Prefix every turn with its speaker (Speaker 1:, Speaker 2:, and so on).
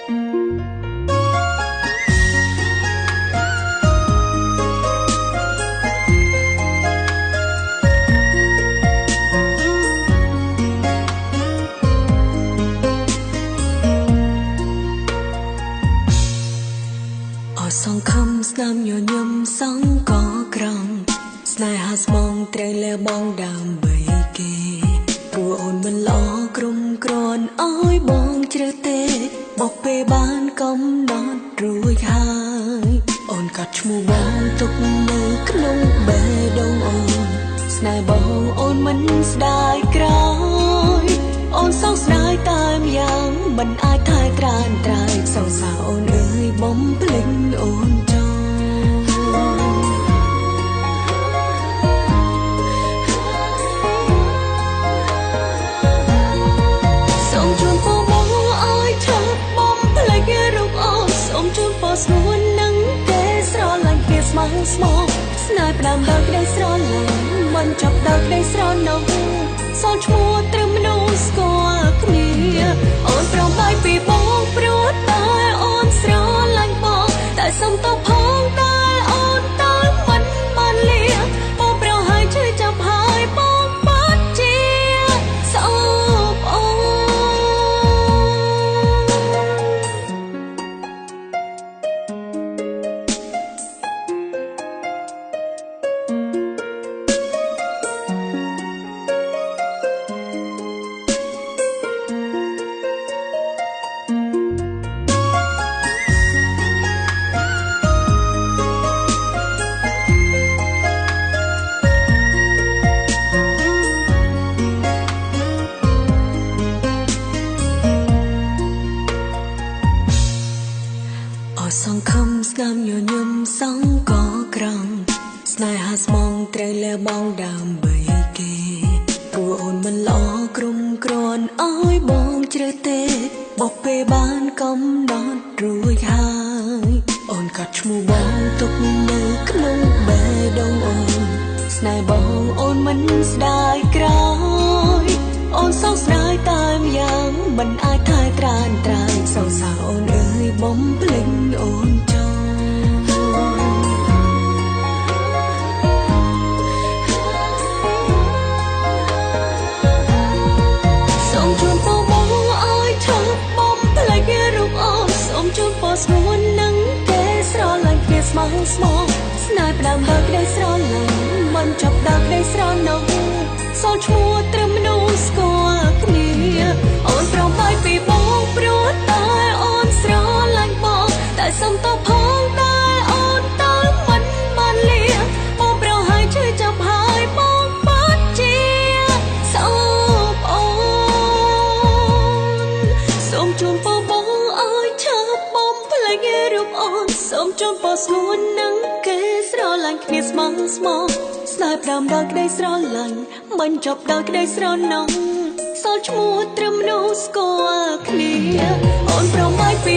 Speaker 1: សងខំស្នាមញញឹមសងក៏ក្រំស្នេហាស្មងត្រូវលះបង់ដើម្បីគេព្រោះអូនមិនល្អក្រុមក្រនអើយបងជ្រើទេបោះពេលបានកំណត់រួចហើយអូនកាត់ឈ្មោះបងទុកនៅក្នុងបេះដូងអូនស្នេហ៍បងអូនមិនស្ដាយក្រោយអូនសោកស្ដាយតាមយ៉ាងមិនអាចថែត្រានត្រើយសងសាអូនអើយបំភ្លេចអូនចោលសូមជូនពរបងអើយឈប់បំភ្លេចរូបអូនសូមជូនពរស្នួននឹងគេស្រឡាញ់គ្នាស្មោះស្មោះស្នេហ៍ផ្ដាំដល់ក្ដីស្រឡាញ់មិនចប់ដល់ក្ដីស្រណោះសល់ឈ្មោះត្រឹមមនុស្សស្គាល់គ្នាអូនប្រំបាយពីបងព្រោះតែអូនស្រឡាញ់បងតែសុំតបផងតែអូនទៅមិនបានលៀបងប្រហើយជួយចាប់ហើយបងបាត់ជាសោកអូសងខំស្នាមញញឹមសងក៏ក្រំស្នេហាស្មងត្រូវលះបង់ដើម្បីគេព្រោះអូនមិនល្អក្រុមក្រនអើយបងជ្រើទេបោះពេលបានកំណត់រួចហើយអូនកាត់ឈ្មោះបងទុកនៅក្នុងបេះដូងអូនស្នេហ៍បងអូនមិនស្ដាយក្រោយអូនសោកស្ដាយតាមយ៉ាងមិនអាចថែត្រានត្រើយសងសាអូនអើយបំភ្លេចអូនចោលសូមជូនពរបងអើយឈប់បំភ្លេចរូបអូនសូមជូនពរស្នួននឹងគេស្រឡាញ់គ្នាស្មោះស្មោះស្នេហ៍ផ្ដាំដល់ក្ដីស្រឡាញ់មិនចប់ដល់ក្ដីស្រណោះសល់ឈ្មោះត្រឹមមនុស្សស្គាល់គ្នាអូនប្រំបាយពីបងព្រោះតែអូនស្រឡាញ់បងតែសុំតបផងតែអូនទៅមិនបានលៀបងប្រហើយជួយចាប់ហើយបងបាត់ជាសោកអូនសូមជូនពរបងអើយឈប់បំភ្លេចរូបអូនសូមជូនពរស្នួននឹងគេស្រឡាញ់គ្នាស្មោះស្មោះស្នេហ៍ផ្ដាំដល់ក្ដីស្រឡាញ់មិនចប់ដល់ក្ដីស្រណោះសល់ឈ្មោះត្រឹមមនុស្សស្គាល់គ្នាអូនប្រំបាយពី